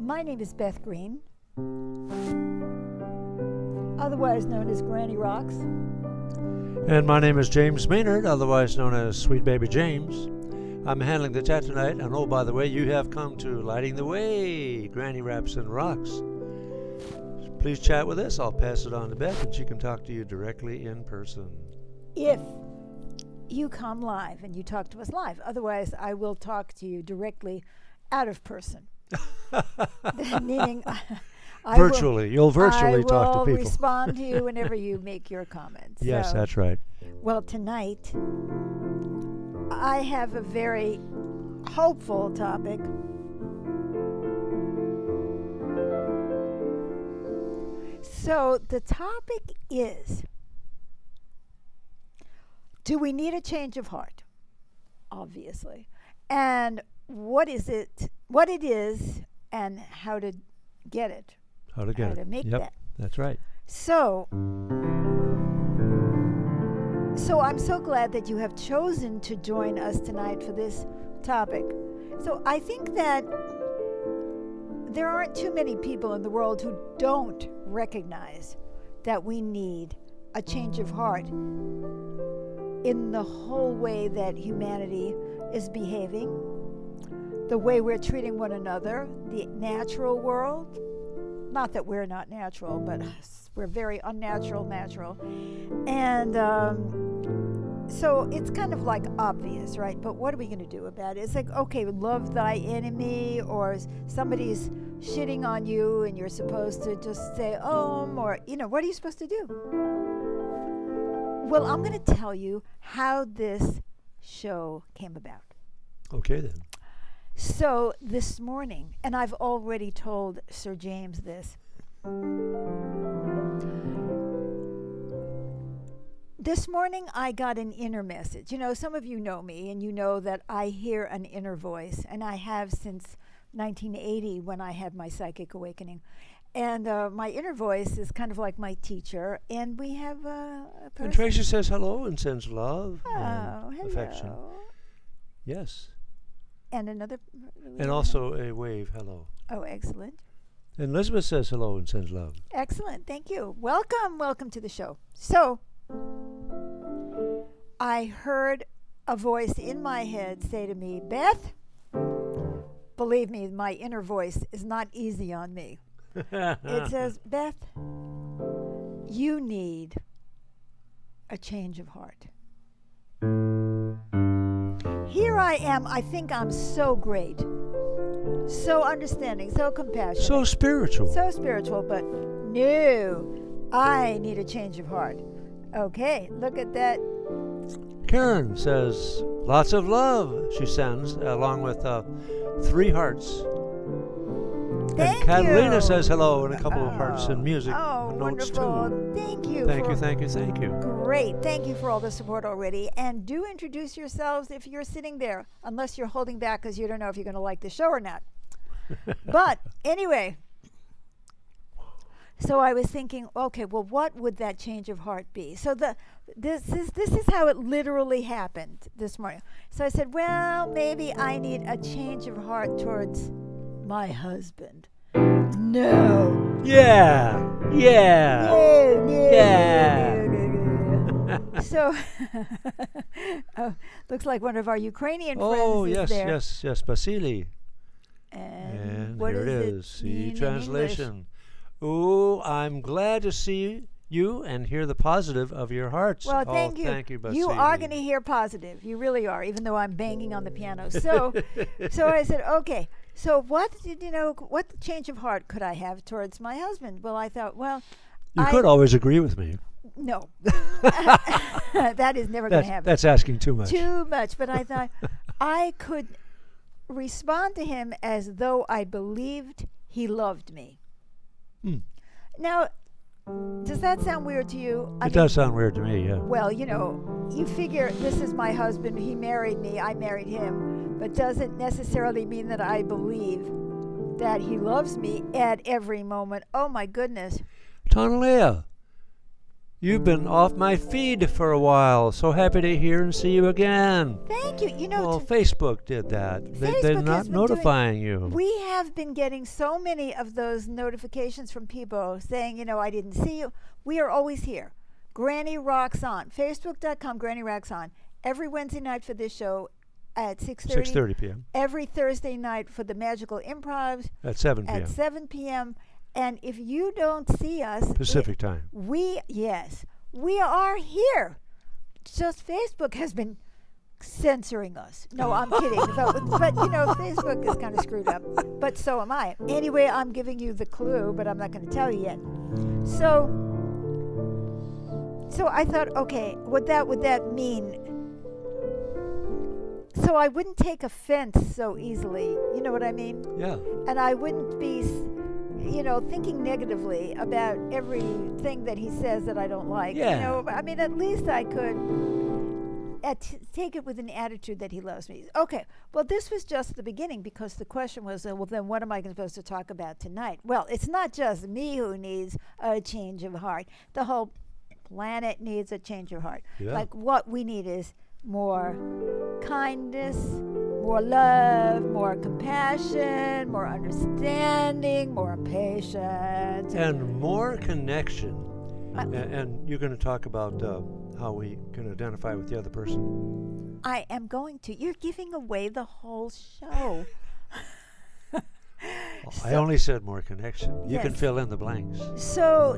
My name is Beth Green, otherwise known as Granny Rocks. And my name is James Maynard, otherwise known as Sweet Baby James. I'm handling the chat tonight, and oh, by the way, you have come to Lighting the Way, Granny Raps and Rocks. Please chat with us. I'll pass it on to Beth, and she can talk to you directly in person. If you come live and you talk to us live, otherwise I will talk to you directly out of person. Meaning You'll virtually talk to I will people. respond to you whenever you make your comments. Yes, that's right. Well, tonight I have a very hopeful topic. So the topic is, do we need a change of heart? Obviously. And what it is, and how to get it. How to make yep, that. That's right. So I'm so glad that you have chosen to join us tonight for this topic. So I think that there aren't too many people in the world who don't recognize that we need a change of heart in the whole way that humanity is behaving, the way we're treating one another, the natural world. Not that we're not natural, but we're very unnatural, natural. And so it's kind of like obvious, right? But what are we going to do about it? It's like, okay, love thy enemy, or somebody's shitting on you and you're supposed to just say, or, what are you supposed to do? Well, I'm going to tell you how this show came about. Okay, then. So this morning, and I've already told Sir James this, this morning I got an inner message. Some of you know me, and you know that I hear an inner voice, and I have since 1980 when I had my psychic awakening. And my inner voice is kind of like my teacher, and we have a person. And Tracy says hello and sends love and hello. Affection. Yes. And another. And also a wave hello. Oh, excellent. And Elizabeth says hello and sends love. Excellent. Thank you. Welcome to the show. So, I heard a voice in my head say to me, Beth, believe me, my inner voice is not easy on me. It says, Beth, you need a change of heart. Here I am. I think I'm so great, so understanding, so compassionate. So spiritual. But no, I need a change of heart. Okay, look at that. Karen says, lots of love, she sends, along with 3 hearts. Thank and Catalina you. Says hello and a couple of hearts and music notes wonderful. too. Thank you. Thank you. Great. Thank you for all the support already. And do introduce yourselves if you're sitting there, unless you're holding back because you don't know if you're going to like the show or not. But anyway, so I was thinking, okay, well, what would that change of heart be? So this is how it literally happened this morning. So I said, well, maybe I need a change of heart towards my husband. No. Yeah. No. So, looks like one of our Ukrainian friends is there. Yes, Vasily. And here it is. See translation. Oh, I'm glad to see you and hear the positive of your hearts. Well, thank you. Thank you, Vasily. You are going to hear positive. You really are, even though I'm banging on the piano. So I said, okay. So what change of heart could I have towards my husband? Well, I thought, you could always agree with me. No. That is never going to happen. That's asking too much. But I thought I could respond to him as though I believed he loved me. Now, does that sound weird to you? It does sound weird to me, yeah. Well, you figure this is my husband. He married me. I married him. But doesn't necessarily mean that I believe that he loves me at every moment. Oh, my goodness. Tonalea, You've been off my feed for a while. So happy to hear and see you again. Thank you. You know, Well, Facebook did that. They're Facebook has not been notifying you. we have been getting so many of those notifications from people saying, I didn't see you. We are always here. Granny Rocks On. Facebook.com, Granny Rocks On. Every Wednesday night for this show at 6:30. 6:30 p.m. Every Thursday night for the Magical Improvs At 7 p.m. at 7 p.m. And if you don't see us, Pacific time. we are here. Just Facebook has been censoring us. No, I'm kidding. But Facebook is kind of screwed up. But so am I. Anyway, I'm giving you the clue, but I'm not going to tell you yet. So I thought, okay, would that mean? So I wouldn't take offense so easily. You know what I mean? Yeah. And I wouldn't be, thinking negatively about everything that he says that I don't like. Yeah. At least I could take it with an attitude that he loves me. Okay, well, this was just the beginning, because the question was, well, then what am I supposed to talk about tonight? Well, it's not just me who needs a change of heart. The whole planet needs a change of heart. Yeah. Like, what we need is more kindness, more love, more compassion, more understanding, more patience. And more connection. And you're going to talk about how we can identify with the other person. I am going to. You're giving away the whole show. I only said more connection. You can Yes. fill in the blanks. So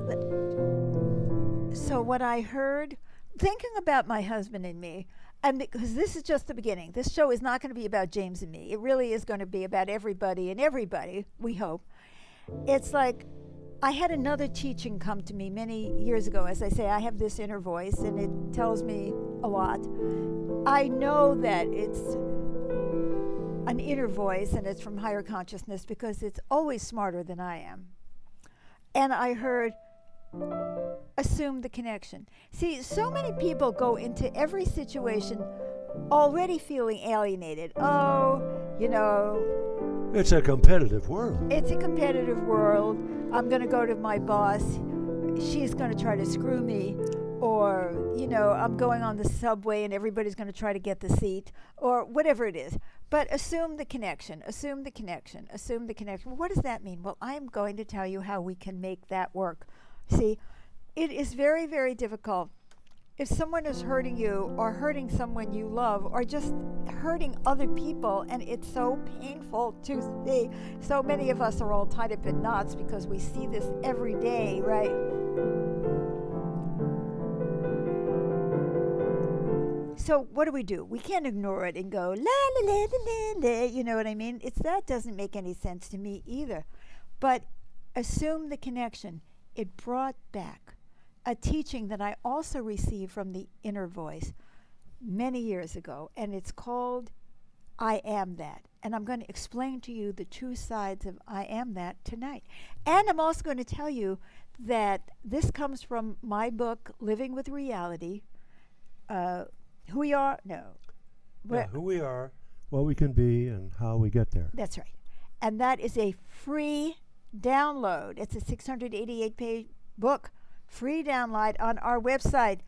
what I heard, thinking about my husband and me, and because this is just the beginning, this show is not going to be about James and me. It really is going to be about everybody and everybody, we hope. It's like, I had another teaching come to me many years ago. As I say, I have this inner voice, and it tells me a lot. I know that it's an inner voice, and it's from higher consciousness, because it's always smarter than I am. And I heard, assume the connection. See, so many people go into every situation already feeling alienated. It's a competitive world. It's a competitive world. I'm going to go to my boss. She's going to try to screw me. Or, I'm going on the subway and everybody's going to try to get the seat. Or whatever it is. But assume the connection. Assume the connection. Assume the connection. What does that mean? Well, I'm going to tell you how we can make that work. See, it is very, very difficult. If someone is hurting you or hurting someone you love or just hurting other people, and it's so painful to see. So many of us are all tied up in knots because we see this every day, right? So what do? We can't ignore it and go, la la la la la la, you know what I mean? That doesn't make any sense to me either. But assume the connection. It brought back a teaching that I also received from the inner voice many years ago, and it's called I Am That. And I'm going to explain to you the two sides of I Am That tonight. And I'm also going to tell you that this comes from my book, Living with Reality. Who we are? No. Who we are, what we can be, and how we get there. That's right. And that is a free download. It's a 688-page book, free download on our website,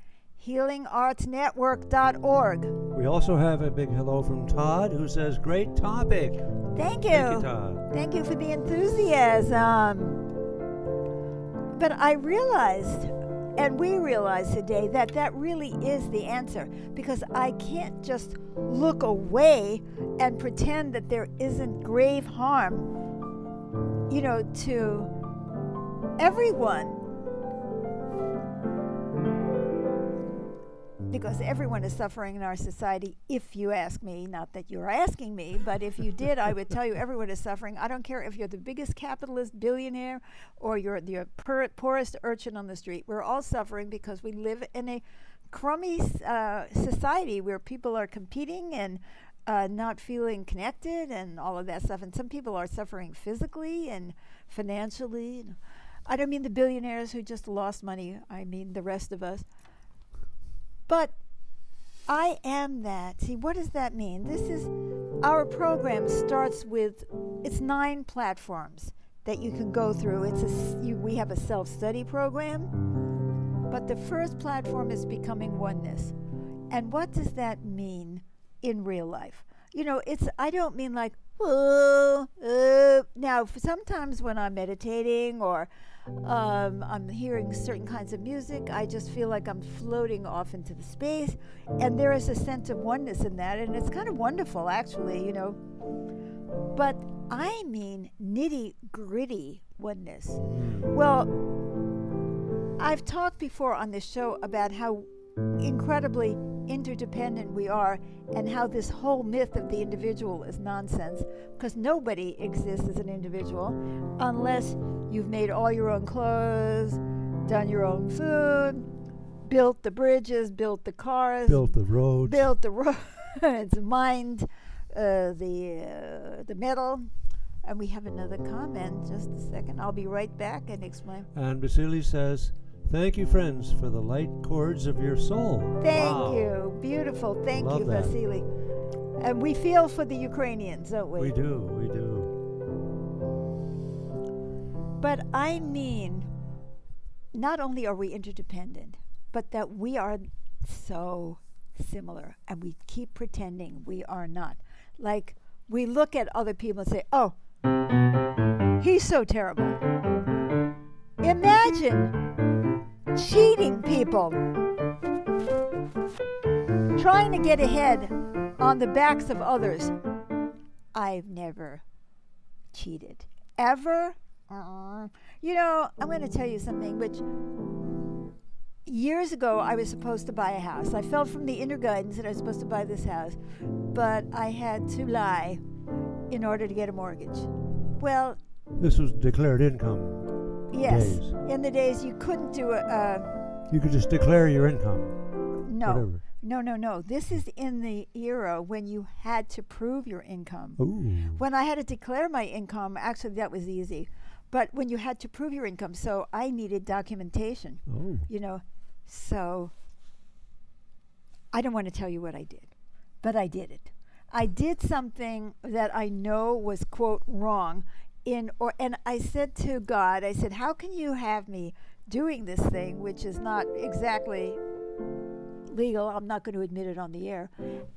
healingartsnetwork.org. We also have a big hello from Todd, who says, great topic. Thank you. Thank you, Todd. Thank you for the enthusiasm. But I realized, and we realized today, that really is the answer, because I can't just look away and pretend that there isn't grave harm, to everyone. Because everyone is suffering in our society, if you ask me. Not that you're asking me, but if you did, I would tell you everyone is suffering. I don't care if you're the biggest capitalist billionaire or you're the poorest urchin on the street. We're all suffering because we live in a crummy society where people are competing and not feeling connected and all of that stuff. And some people are suffering physically and financially. I don't mean the billionaires who just lost money. I mean the rest of us. But I am that. See, what does that mean? Our program starts with, it's 9 platforms that you can go through. We have a self-study program. But the first platform is becoming oneness. And what does that mean in real life? I don't mean like, whoa. Now, sometimes when I'm meditating or I'm hearing certain kinds of music, I just feel like I'm floating off into the space. And there is a sense of oneness in that. And it's kind of wonderful, actually, But I mean nitty gritty oneness. Well, I've talked before on this show about how incredibly interdependent we are and how this whole myth of the individual is nonsense, because nobody exists as an individual unless you've made all your own clothes, done your own food, built the bridges, built the cars, built the roads, mined the metal. And we have another comment. Just a second. I'll be right back and explain. And Vasily says, "Thank you, friends, for the light chords of your soul." Thank you. Beautiful. Thank Love you, that. Vasily. And we feel for the Ukrainians, don't we? We do. But I mean, not only are we interdependent, but that we are so similar, and we keep pretending we are not. Like, we look at other people and say, oh, he's so terrible. Imagine cheating people, trying to get ahead on the backs of others. I've never cheated. Ever? I'm going to tell you something, which years ago I was supposed to buy a house. I felt from the inner guidance that I was supposed to buy this house, but I had to lie in order to get a mortgage. Well, this was declared income. Yes. Days. In the days you couldn't do you could just declare your income. No. Whatever. No. This is in the era when you had to prove your income. Ooh. When I had to declare my income, actually that was easy. But when you had to prove your income, so I needed documentation. Oh. So I don't want to tell you what I did, but I did it. I did something that I know was, quote, wrong. And I said to God, I said, how can you have me doing this thing, which is not exactly legal? I'm not going to admit it on the air.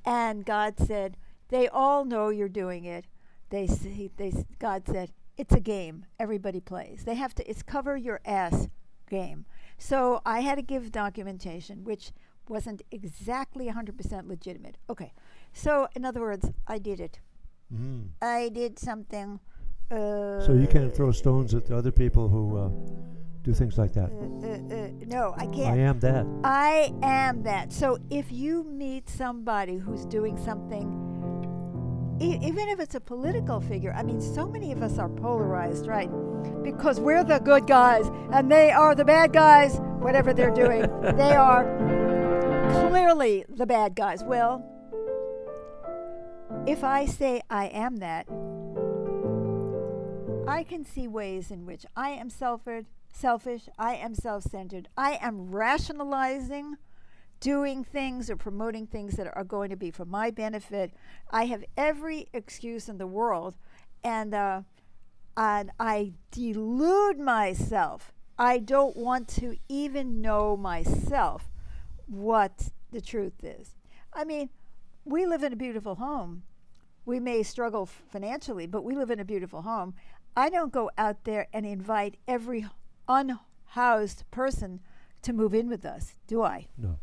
And God said, they all know you're doing it. God said, it's a game. Everybody plays. It's cover your ass game. So I had to give documentation, which wasn't exactly 100% legitimate. Okay. So in other words, I did it. Mm. I did something. So you can't throw stones at the other people who do things like that. No, I can't. I am that. I am that. So if you meet somebody who's doing something, even if it's a political figure, I mean, so many of us are polarized, right? Because we're the good guys and they are the bad guys, whatever they're doing. They are clearly the bad guys. Well, if I say I am that, I can see ways in which I am selfish, I am self-centered, I am rationalizing doing things or promoting things that are going to be for my benefit. I have every excuse in the world, and I delude myself. I don't want to even know myself what the truth is. I mean, we live in a beautiful home. We may struggle financially, but we live in a beautiful home. I don't go out there and invite every unhoused person to move in with us, do I? No.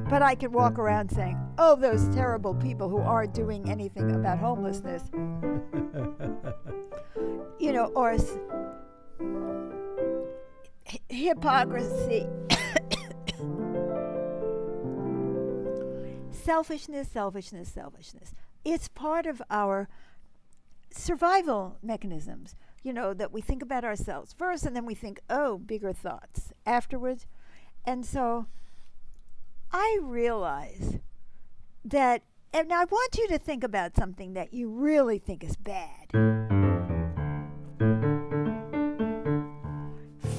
But I can walk around saying, oh, those terrible people who aren't doing anything about homelessness. Or hypocrisy. Selfishness. It's part of our survival mechanisms, that we think about ourselves first and then we think, oh, bigger thoughts afterwards. And so I realize that, and I want you to think about something that you really think is bad.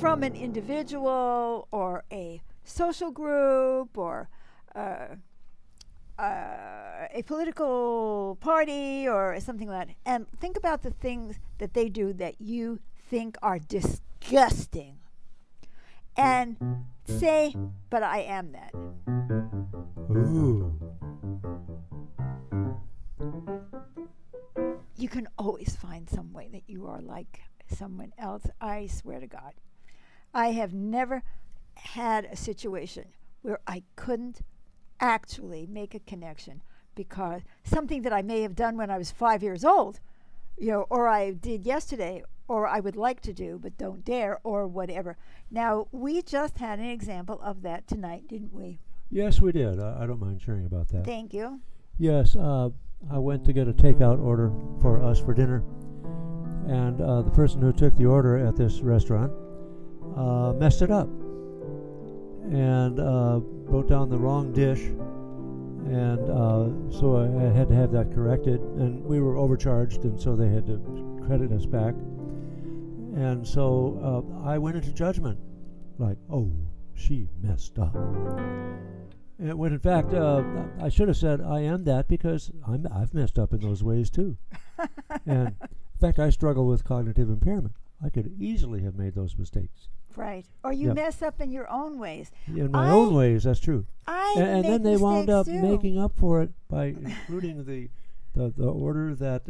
From an individual or a social group or a political party or something like that, and think about the things that they do that you think are disgusting. And say, but I am that. Ooh. You can always find some way that you are like someone else. I swear to God. I have never had a situation where I couldn't actually make a connection because something that I may have done when I was 5 years old, or I did yesterday, or I would like to do but don't dare, or whatever. Now, we just had an example of that tonight, didn't we? Yes, we did. I don't mind sharing about that. Thank you. Yes, I went to get a takeout order for us for dinner, and the person who took the order at this restaurant messed it up and wrote down the wrong dish, and so I had to have that corrected, and we were overcharged, and so they had to credit us back. And so I went into judgment, like, oh, she messed up. And when in fact I should have said I am that, because I've messed up in those ways too. And in fact, I struggle with cognitive impairment. I could easily have made those mistakes. Right. Or you mess up in your own ways. In my own ways, that's true. And then they wound up too. making up for it by including the order that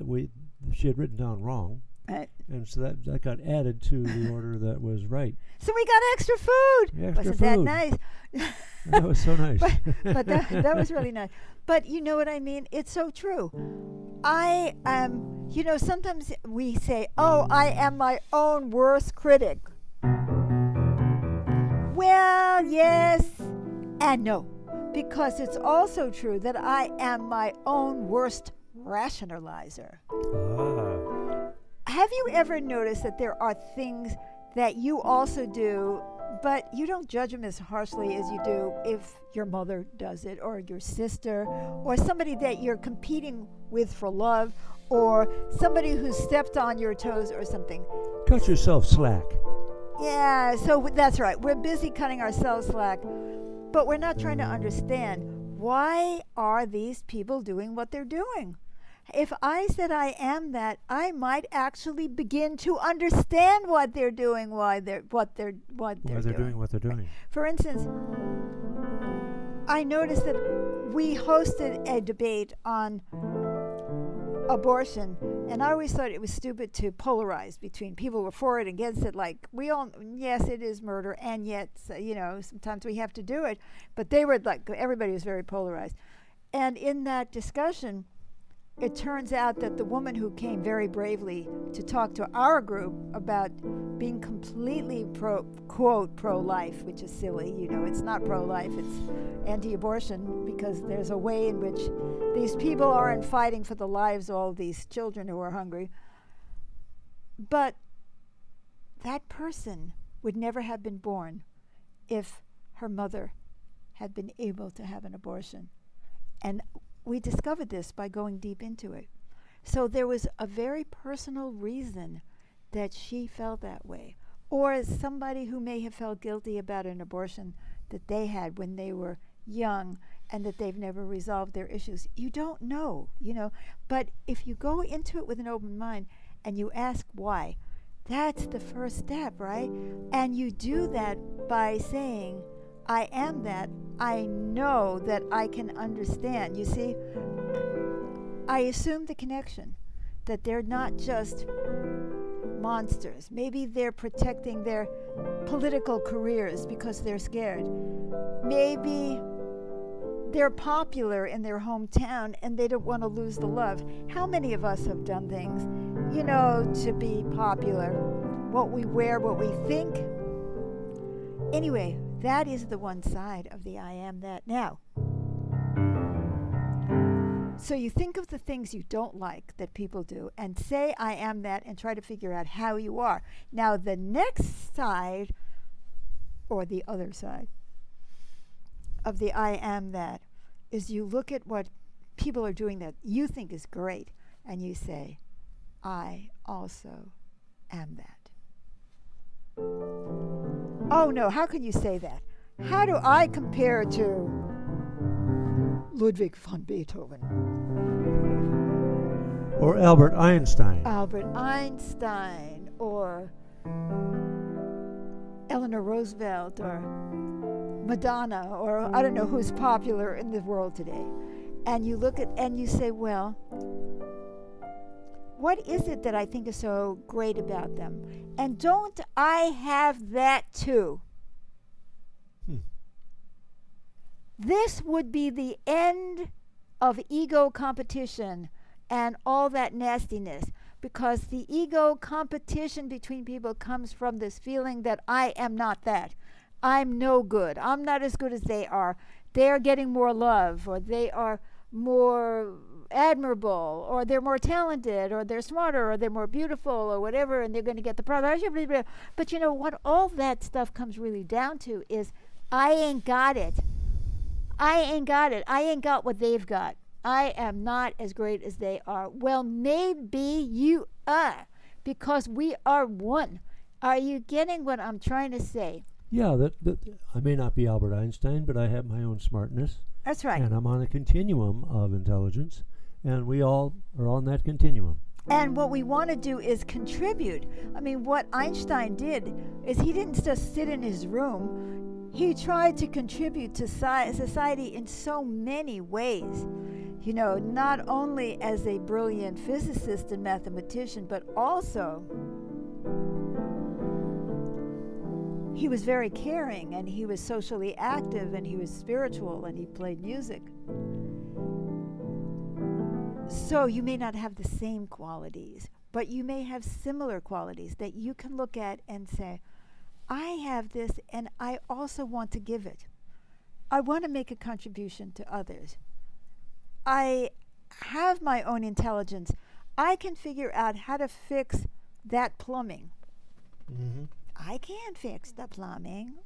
she had written down wrong. And so that got added to the order that was right. So we got extra food. Wasn't that nice? That was so nice. but that was really nice. But you know what I mean? It's so true. I am, sometimes we say, oh, I am my own worst critic. Well, yes and no. Because it's also true that I am my own worst rationalizer. Have you ever noticed that there are things that you also do, but you don't judge them as harshly as you do if your mother does it, or your sister, or somebody that you're competing with for love, or somebody who stepped on your toes or something? Cut yourself slack. Yeah, so that's right. We're busy cutting ourselves slack, but we're not trying to understand, why are these people doing what they're doing? If I said I am that, I might actually begin to understand what they're doing, why they're doing what they're doing. For instance, I noticed that we hosted a debate on abortion, and I always thought it was stupid to polarize between people who were for it and against it. Like, yes, it is murder, and yet, sometimes we have to do it. But they were like, everybody was very polarized. And in that discussion, it turns out that the woman who came very bravely to talk to our group about being completely pro-life, which is silly, it's not pro-life, it's anti-abortion, because there's a way in which these people aren't fighting for the lives of all these children who are hungry. But that person would never have been born if her mother had been able to have an abortion. And we discovered this by going deep into it. So there was a very personal reason that she felt that way. Or somebody who may have felt guilty about an abortion that they had when they were young and that they've never resolved their issues. You don't know, But if you go into it with an open mind and you ask why, that's the first step, right? And you do that by saying, I am that. I know that I can understand. You see, I assume the connection, that they're not just monsters. Maybe they're protecting their political careers because they're scared. Maybe they're popular in their hometown and they don't want to lose the love. How many of us have done things, to be popular? What we wear, what we think. Anyway, that is the one side of the I am that. Now, so you think of the things you don't like that people do and say I am that and try to figure out how you are. Now, the next side, or the other side, of the I am that is you look at what people are doing that you think is great and you say, I also am that. Oh no, how can you say that? How do I compare to Ludwig van Beethoven? Or Albert Einstein. Albert Einstein, or Eleanor Roosevelt or Madonna, or I don't know who's popular in the world today, and you look at and you say, well, what is it that I think is so great about them? And don't I have that too? This would be the end of ego competition and all that nastiness, because the ego competition between people comes from this feeling that I am not that. I'm no good. I'm not as good as they are. They are getting more love, or they are more admirable, or they're more talented, or they're smarter, or they're more beautiful, or whatever, and they're going to get the prize. But you know what all that stuff comes really down to is, I ain't got it. I ain't got it. I ain't got what they've got. I am not as great as they are. Well, maybe you are, because we are one. Are you getting what I'm trying to say? Yeah, that I may not be Albert Einstein, but I have my own smartness. That's right. And I'm on a continuum of intelligence, and we all are on that continuum. And what we want to do is contribute. I mean, what Einstein did is he didn't just sit in his room. He tried to contribute to society in so many ways. You know, not only as a brilliant physicist and mathematician, but also he was very caring, and he was socially active, and he was spiritual, and he played music. So you may not have the same qualities, but you may have similar qualities that you can look at and say, I have this, and I also want to give it. I want to make a contribution to others. I have my own intelligence. I can figure out how to fix that plumbing. Mm-hmm. I can't fix the plumbing.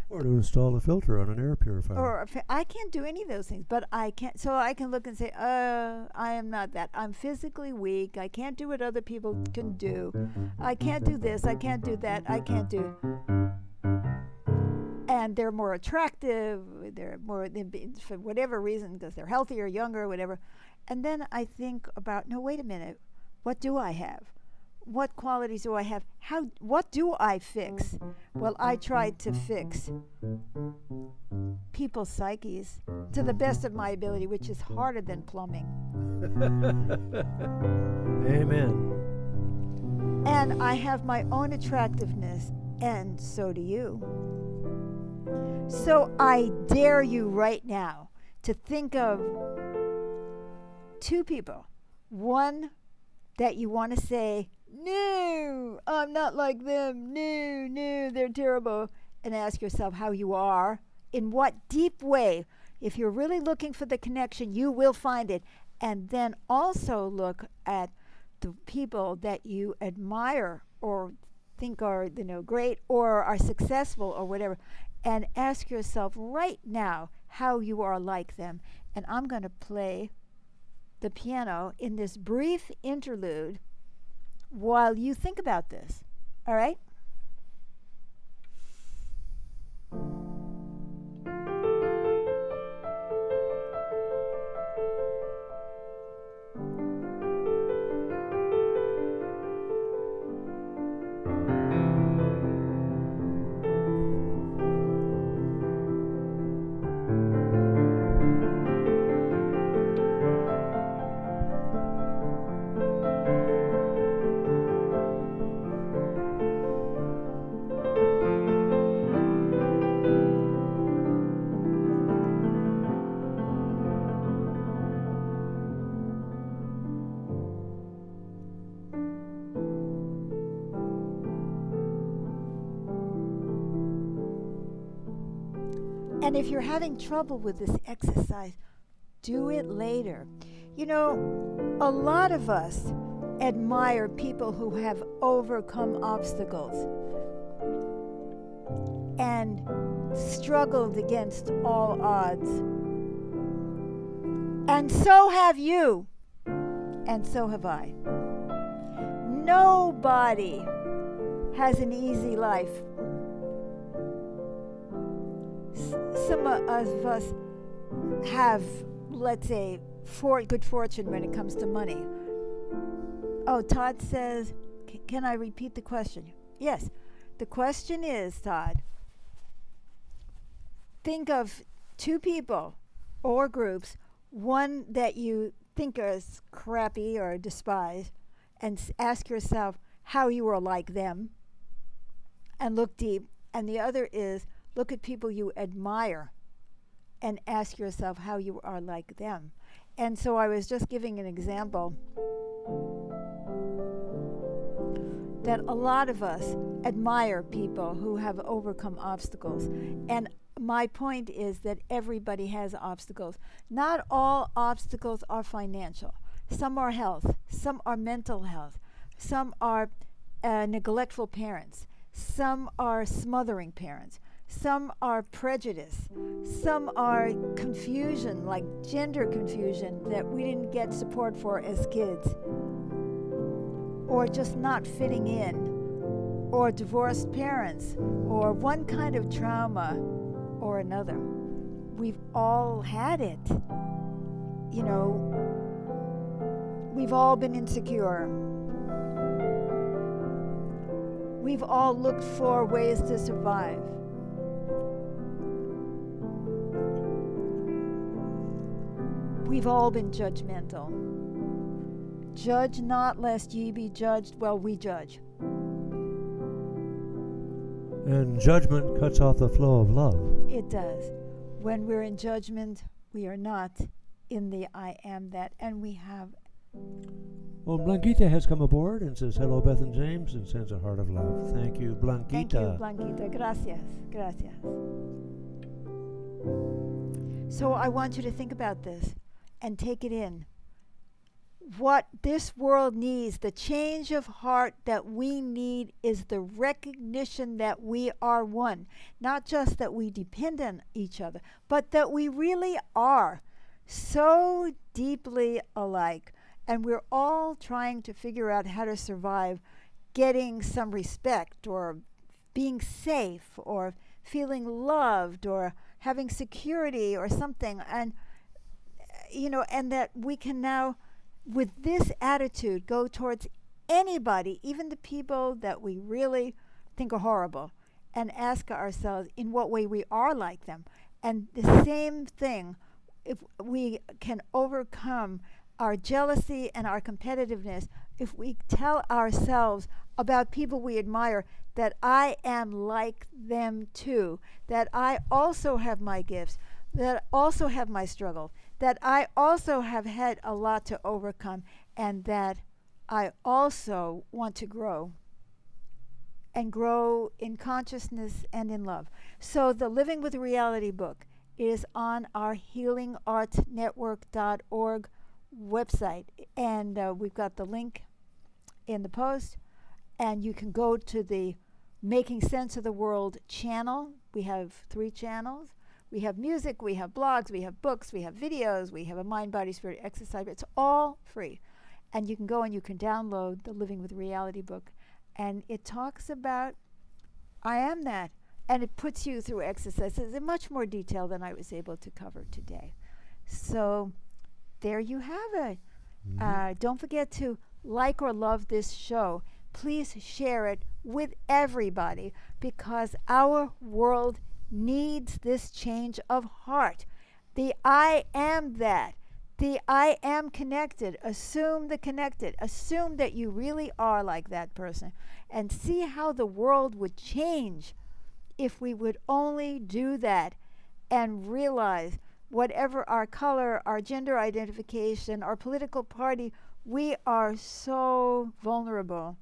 Or to install a filter on an air purifier. Or I can't do any of those things, but I can. So I can look and say, I am not that. I'm physically weak. I can't do what other people can do. I can't do this. I can't do that. I can't do. And they're more attractive. They're more, for whatever reason, because they're healthier, younger, whatever. And then I think about, no, wait a minute. What do I have? What qualities do I have? What do I fix? Well, I try to fix people's psyches to the best of my ability, which is harder than plumbing. Amen. And I have my own attractiveness, and so do you. So I dare you right now to think of two people. One that you want to say, no, I'm not like them. No, they're terrible. And ask yourself how you are. In what deep way? If you're really looking for the connection, you will find it. And then also look at the people that you admire or think are, great or are successful or whatever. And ask yourself right now how you are like them. And I'm going to play the piano in this brief interlude while you think about this. All right? And if you're having trouble with this exercise, do it later. You know, a lot of us admire people who have overcome obstacles and struggled against all odds. And so have you. And so have I. Nobody has an easy life. Some of us have, let's say, good fortune when it comes to money. Oh, Todd says, can I repeat the question? Yes. The question is, Todd, think of two people or groups, one that you think is crappy or despise, and ask yourself how you are like them, and look deep. And the other is look at people you admire and ask yourself how you are like them. And so I was just giving an example that a lot of us admire people who have overcome obstacles. And my point is that everybody has obstacles. Not all obstacles are financial. Some are health. Some are mental health. Some are neglectful parents. Some are smothering parents. Some are prejudice. Some are confusion, like gender confusion that we didn't get support for as kids. Or just not fitting in. Or divorced parents. Or one kind of trauma or another. We've all had it. You know, we've all been insecure. We've all looked for ways to survive. We've all been judgmental. Judge not lest ye be judged. Well, we judge. And judgment cuts off the flow of love. It does. When we're in judgment, we are not in the I am that, and we have. Well, Blanquita has come aboard and says, hello, Beth and James, and sends a heart of love. Thank you, Blanquita. Thank you, Blanquita. Gracias. Gracias. So I want you to think about this and take it in. What this world needs, the change of heart that we need, is the recognition that we are one. Not just that we depend on each other, but that we really are so deeply alike. And we're all trying to figure out how to survive getting some respect or being safe or feeling loved or having security or something. And, you know, and that we can now, with this attitude, go towards anybody, even the people that we really think are horrible, and ask ourselves in what way we are like them. And the same thing, if we can overcome our jealousy and our competitiveness, if we tell ourselves about people we admire that I am like them too, that I also have my gifts, that I also have my struggle, that I also have had a lot to overcome, and that I also want to grow, and grow in consciousness and in love. So the Living with Reality book is on our healingartsnetwork.org website, and we've got the link in the post, and you can go to the Making Sense of the World channel. We have 3 channels. We have music, we have blogs, we have books, we have videos, we have a mind, body, spirit exercise. It's all free. And you can go and you can download the Living with Reality book. And it talks about I am that. And it puts you through exercises in much more detail than I was able to cover today. So there you have it. Don't forget to like or love this show. Please share it with everybody, because our world needs this change of heart. The I am that. The I am connected. Assume the connected. Assume that you really are like that person. And see how the world would change if we would only do that and realize whatever our color, our gender identification, our political party, we are so vulnerable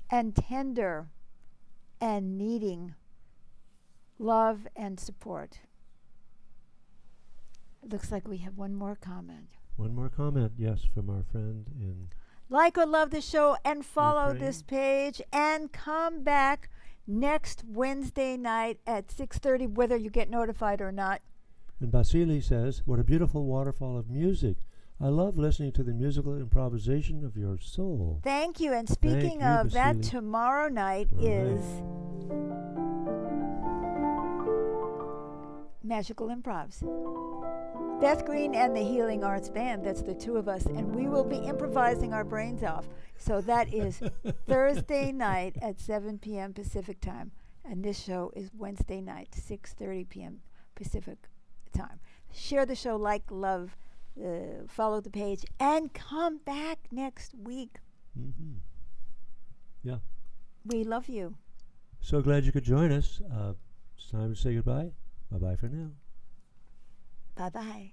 and tender and needing love and support. It looks like we have one more comment. One more comment, yes, from our friend in Like or love the show and follow Ukraine. this page, and come back next Wednesday night at 6:30, whether you get notified or not. And Basili says, what a beautiful waterfall of music. I love listening to the musical improvisation of your soul. Thank you. And speaking you, of that, Basili. tomorrow night is Magical Improvs. Beth Green and the Healing Arts Band. That's the two of us. And we will be improvising our brains off. So that is Thursday night at 7 p.m. Pacific time. And this show is Wednesday night, 6:30 p.m. Pacific time. Share the show, like, love, follow the page, and come back next week. Mm-hmm. Yeah. We love you. So glad you could join us. It's time to say goodbye. Bye-bye for now. Bye-bye.